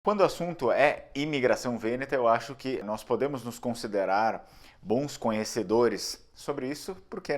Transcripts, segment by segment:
Quando o assunto é imigração vêneta, eu acho que nós podemos nos considerar bons conhecedores sobre isso, porque,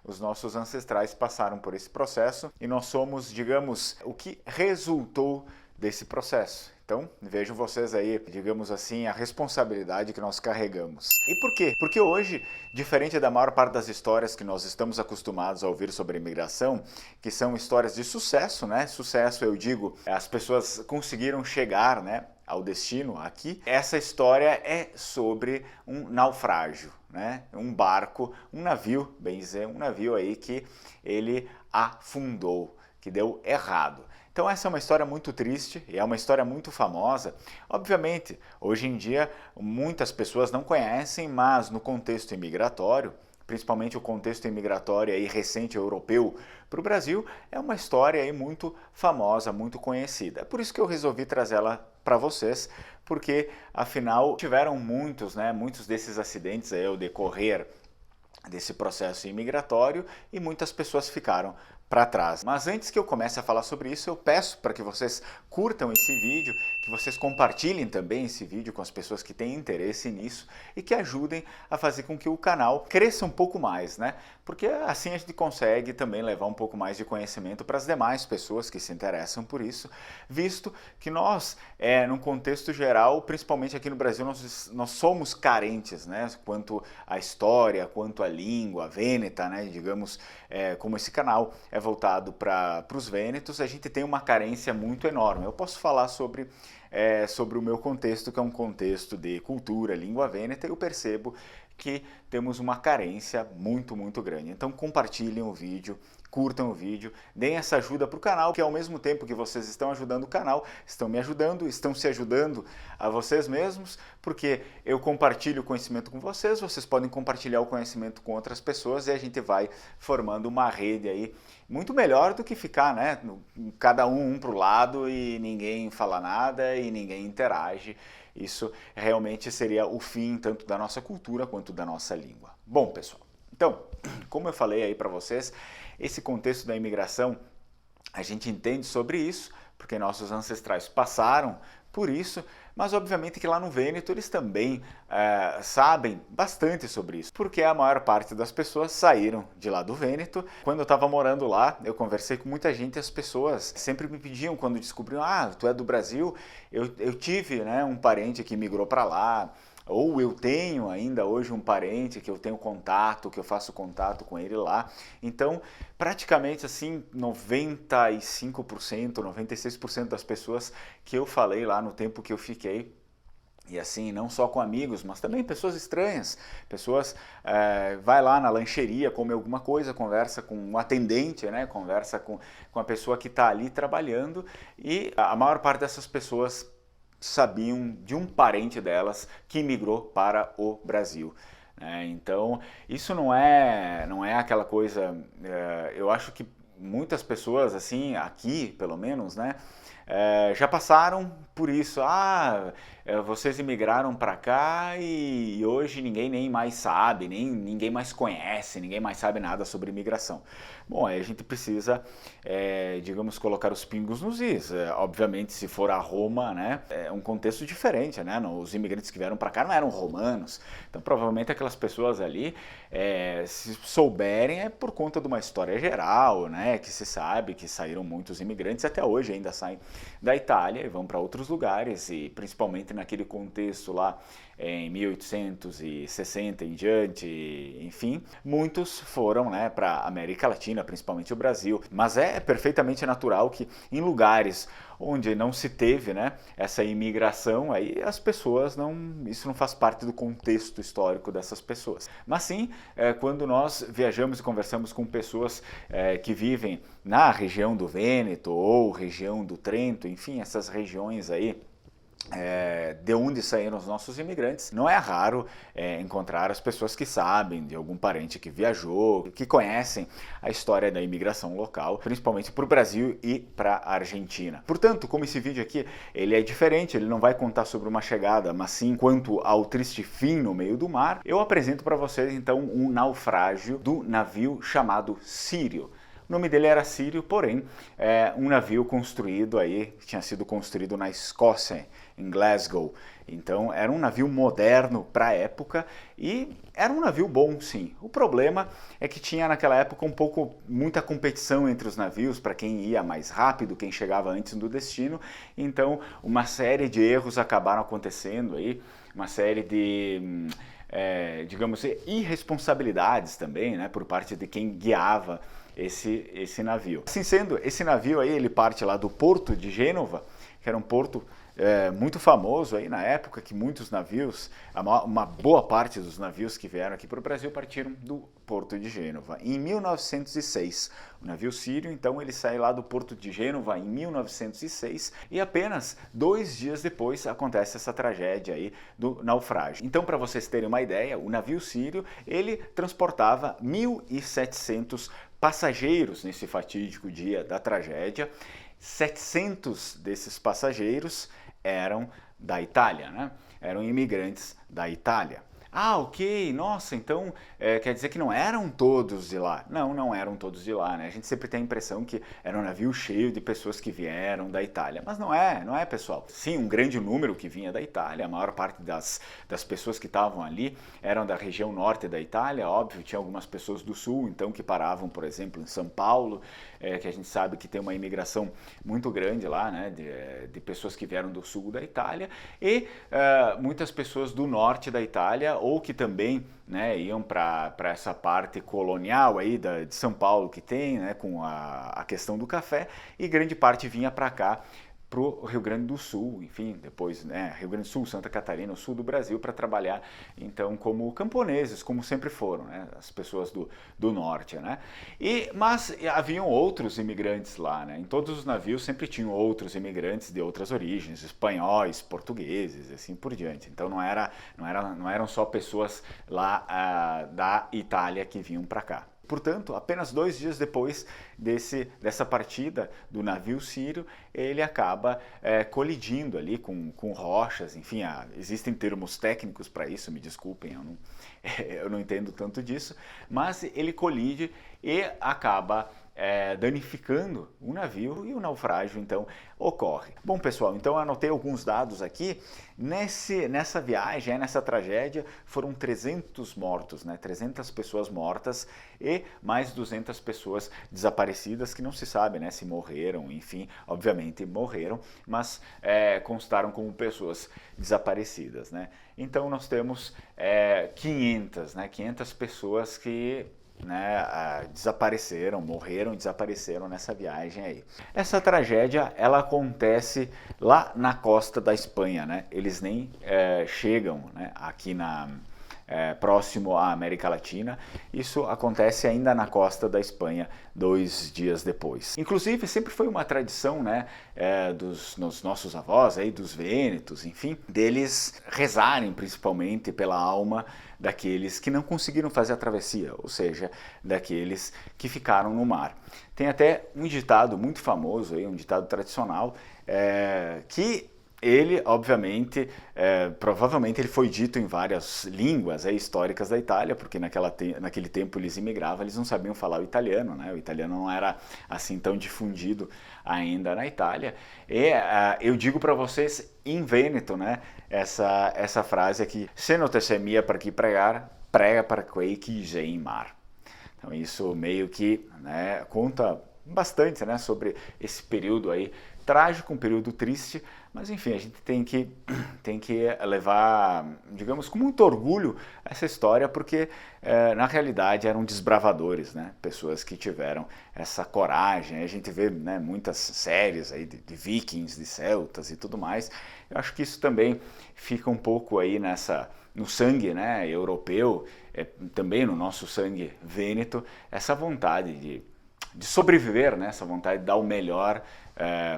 os nossos ancestrais passaram por esse processo e nós somos, digamos, o que resultou desse processo. Então, vejam vocês aí, digamos assim, a responsabilidade que nós carregamos. E por quê? Porque hoje, diferente da maior parte das histórias que nós estamos acostumados a ouvir sobre imigração, que são histórias de sucesso, Sucesso, eu digo, as pessoas conseguiram chegar, ao destino aqui. Essa história é sobre um naufrágio, Um barco, um navio, bem dizer, um navio aí que ele afundou, que deu errado. Então essa é uma história muito triste e é uma história muito famosa. Obviamente, hoje em dia muitas pessoas não conhecem, mas no contexto imigratório, principalmente o contexto imigratório aí recente europeu para o Brasil, é uma história aí muito famosa, muito conhecida. É por isso que eu resolvi trazê-la para vocês, porque afinal tiveram muitos desses acidentes aí ao decorrer desse processo imigratório e muitas pessoas ficaram para trás. Mas antes que eu comece a falar sobre isso, eu peço para que vocês curtam esse vídeo, que vocês compartilhem também esse vídeo com as pessoas que têm interesse nisso e que ajudem a fazer com que o canal cresça um pouco mais, Porque assim a gente consegue também levar um pouco mais de conhecimento para as demais pessoas que se interessam por isso, visto que nós, num contexto geral, principalmente aqui no Brasil, nós somos carentes, quanto à história, quanto à língua vêneta, digamos, como esse canal é voltado para os vênetos, a gente tem uma carência muito enorme. Eu posso falar sobre o meu contexto, que é um contexto de cultura, língua vêneta, e eu percebo que temos uma carência muito, muito grande. Então compartilhem o vídeo, curtam o vídeo, deem essa ajuda para o canal, que ao mesmo tempo que vocês estão ajudando o canal, estão me ajudando, estão se ajudando a vocês mesmos, porque eu compartilho o conhecimento com vocês, vocês podem compartilhar o conhecimento com outras pessoas e a gente vai formando uma rede aí muito melhor do que ficar, cada um para o lado e ninguém fala nada e ninguém interage. Isso realmente seria o fim tanto da nossa cultura quanto da nossa língua. Bom, pessoal, então, como eu falei aí para vocês, esse contexto da imigração, a gente entende sobre isso, porque nossos ancestrais passaram por isso, mas obviamente que lá no Vêneto eles também sabem bastante sobre isso, porque a maior parte das pessoas saíram de lá do Vêneto. Quando eu estava morando lá, eu conversei com muita gente e as pessoas sempre me pediam, quando descobriam, tu é do Brasil, eu tive um parente que migrou para lá, ou eu tenho ainda hoje um parente que eu tenho contato, que eu faço contato com ele lá. Então, praticamente assim, 95%, 96% das pessoas que eu falei lá no tempo que eu fiquei, e assim, não só com amigos, mas também pessoas estranhas, pessoas, vai lá na lancheria, come alguma coisa, conversa com um atendente, conversa com a pessoa que está ali trabalhando, e a maior parte dessas pessoas sabiam de um parente delas que migrou para o Brasil. Então, isso não é aquela coisa, eu acho que muitas pessoas, assim, aqui pelo menos, já passaram por isso. Vocês imigraram para cá e hoje ninguém nem mais sabe, ninguém mais conhece, ninguém mais sabe nada sobre imigração. Bom, aí a gente precisa, digamos, colocar os pingos nos is. Obviamente, se for a Roma, é um contexto diferente, Os imigrantes que vieram para cá não eram romanos. Então, provavelmente aquelas pessoas ali, se souberem, é por conta de uma história geral, que se sabe que saíram muitos imigrantes, até hoje ainda saem da Itália e vão para outros lugares, e principalmente naquele contexto lá em 1860 em diante, enfim, muitos foram para a América Latina, principalmente o Brasil, mas é perfeitamente natural que em lugares onde não se teve essa imigração, aí as pessoas isso não faz parte do contexto histórico dessas pessoas. Mas sim, quando nós viajamos e conversamos com pessoas que vivem na região do Vêneto ou região do Trento, enfim, essas regiões aí, de onde saíram os nossos imigrantes, não é raro encontrar as pessoas que sabem de algum parente que viajou, que conhecem a história da imigração local, principalmente para o Brasil e para a Argentina. Portanto, como esse vídeo aqui ele é diferente, ele não vai contar sobre uma chegada, mas sim quanto ao triste fim no meio do mar, eu apresento para vocês então um naufrágio do navio chamado Sírio. O nome dele era Sírio, porém, um navio construído aí, tinha sido construído na Escócia, em Glasgow. Então era um navio moderno para a época e era um navio bom, sim. O problema é que tinha naquela época muita competição entre os navios para quem ia mais rápido, quem chegava antes do destino. Então uma série de erros acabaram acontecendo aí, uma série de digamos, irresponsabilidades também, né, por parte de quem guiava esse navio. Assim sendo, esse navio aí ele parte lá do porto de Gênova, que era um porto muito famoso aí na época, que muitos navios, uma boa parte dos navios que vieram aqui para o Brasil partiram do porto de Gênova. Em 1906, o navio sírio, então, ele sai lá do porto de Gênova em 1906 e apenas 2 dias depois acontece essa tragédia aí do naufrágio. Então, para vocês terem uma ideia, o navio sírio, ele transportava 1.700 passageiros nesse fatídico dia da tragédia. 700 desses passageiros eram da Itália, né? Eram imigrantes da Itália. Ah, ok, nossa, então quer dizer que não eram todos de lá. Não, não eram todos de lá, né? A gente sempre tem a impressão que era um navio cheio de pessoas que vieram da Itália, mas não é, pessoal. Sim, um grande número que vinha da Itália, a maior parte das pessoas que estavam ali eram da região norte da Itália, óbvio, tinha algumas pessoas do sul, então, que paravam, por exemplo, em São Paulo, que a gente sabe que tem uma imigração muito grande lá, né, de pessoas que vieram do sul da Itália, e muitas pessoas do norte da Itália, ou que também, né, iam para essa parte colonial aí de São Paulo que tem, né, com a questão do café, e grande parte vinha para cá, para o Rio Grande do Sul, enfim, depois, né, Rio Grande do Sul, Santa Catarina, o sul do Brasil, para trabalhar, então, como camponeses, como sempre foram, né, as pessoas do norte, né. Mas haviam outros imigrantes lá, né, em todos os navios sempre tinham outros imigrantes de outras origens, espanhóis, portugueses, assim por diante. Então não eram só pessoas lá da Itália que vinham para cá. Portanto, apenas 2 dias depois dessa partida do navio sírio, ele acaba colidindo ali com rochas, enfim, existem termos técnicos para isso, me desculpem, eu não entendo tanto disso, mas ele colide e acaba danificando o navio e o naufrágio, então, ocorre. Bom, pessoal, então eu anotei alguns dados aqui. Nessa viagem, nessa tragédia, foram 300 mortos, né? 300 pessoas mortas e mais 200 pessoas desaparecidas, que não se sabe, né, se morreram, enfim, obviamente morreram, mas constaram como pessoas desaparecidas, né? Então nós temos 500 pessoas que, né, desapareceram nessa viagem aí. Essa tragédia, ela acontece lá na costa da Espanha, né? Eles nem chegam, né, aqui próximo à América Latina. Isso acontece ainda na costa da Espanha 2 dias depois. Inclusive, sempre foi uma tradição, né, dos nossos avós, aí, dos vênetos, enfim, deles rezarem principalmente pela alma daqueles que não conseguiram fazer a travessia, ou seja, daqueles que ficaram no mar. Tem até um ditado muito famoso, um ditado tradicional, que ele, obviamente, provavelmente ele foi dito em várias línguas históricas da Itália, porque naquele tempo eles imigravam, eles não sabiam falar o italiano, né? O italiano não era assim tão difundido ainda na Itália. E eu digo para vocês em Vêneto, né, essa frase aqui: se não te semia para que pregar, prega para quei que já em mar. Então isso meio que, né, conta bastante, né, sobre esse período aí trágico, um período triste, mas enfim, a gente tem que levar, digamos, com muito orgulho essa história, porque na realidade eram desbravadores, né? Pessoas que tiveram essa coragem. A gente vê, né, muitas séries aí de vikings, de celtas e tudo mais. Eu acho que isso também fica um pouco aí no sangue, né, europeu, também no nosso sangue vêneto, essa vontade de sobreviver, né? Essa vontade de dar o melhor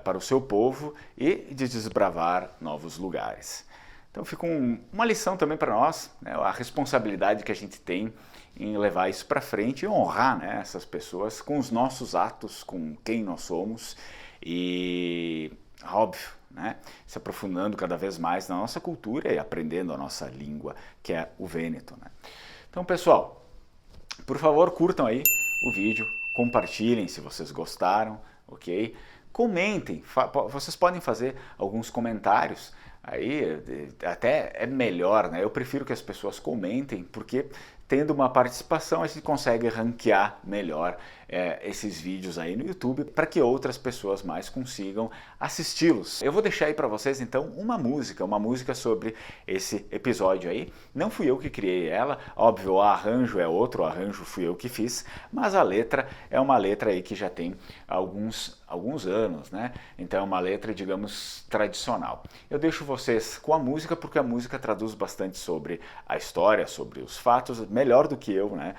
para o seu povo e de desbravar novos lugares. Então fica uma lição também para nós, né? A responsabilidade que a gente tem em levar isso para frente e honrar, né, essas pessoas com os nossos atos, com quem nós somos e, óbvio, né, se aprofundando cada vez mais na nossa cultura e aprendendo a nossa língua, que é o vêneto, né? Então, pessoal, por favor, curtam aí o vídeo, compartilhem se vocês gostaram, ok? Comentem, vocês podem fazer alguns comentários, aí até é melhor, né? Eu prefiro que as pessoas comentem, porque tendo uma participação a gente consegue ranquear melhor esses vídeos aí no YouTube para que outras pessoas mais consigam assisti-los. Eu vou deixar aí para vocês então uma música sobre esse episódio aí. Não fui eu que criei ela, óbvio, o arranjo é outro, o arranjo fui eu que fiz, mas a letra é uma letra aí que já tem alguns anos, né? Então é uma letra, digamos, tradicional. Eu deixo vocês com a música porque a música traduz bastante sobre a história, sobre os fatos, melhor do que eu, né?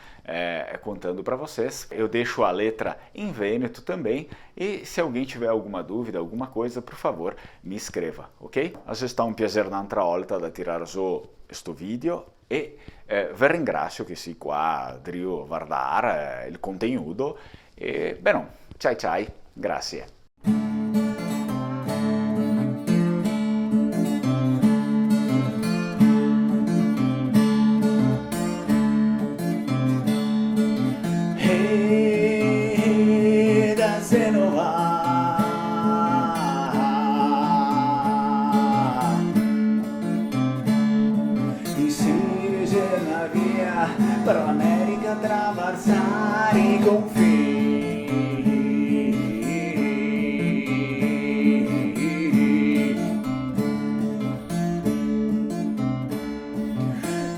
Contando para vocês. Eu deixo a letra em vêneto também e se alguém tiver alguma dúvida, alguma coisa, por favor, me escreva, ok? È stato un piacere un'altra volta da tirar su questo video e vi ringrazio che si qua a guardare il contenuto e beh, ciao ciao, grazie. Para l'America attraversare i confini.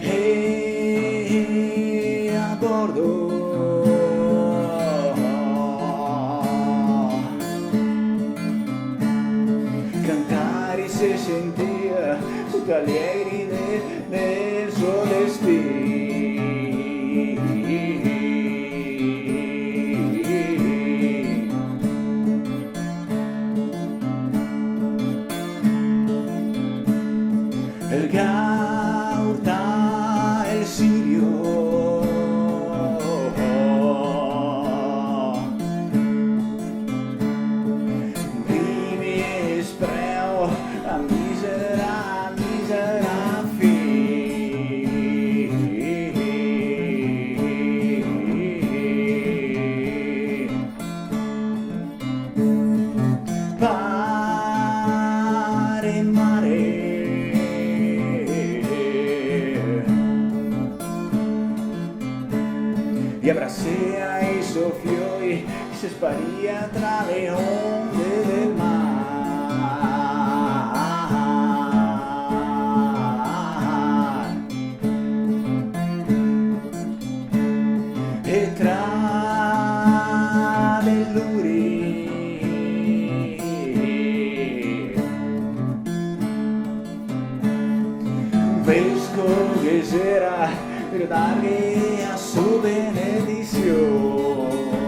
E a bordo cantare si sentia tutti allegri nel suo destino. El Gaurta, el Sirio, Primi espreu a misera fi. Pare mare y abracea y sofió y se esparía tra le onde del mar. E tra dell'uri vesco che c'era per dargli a su benedizione.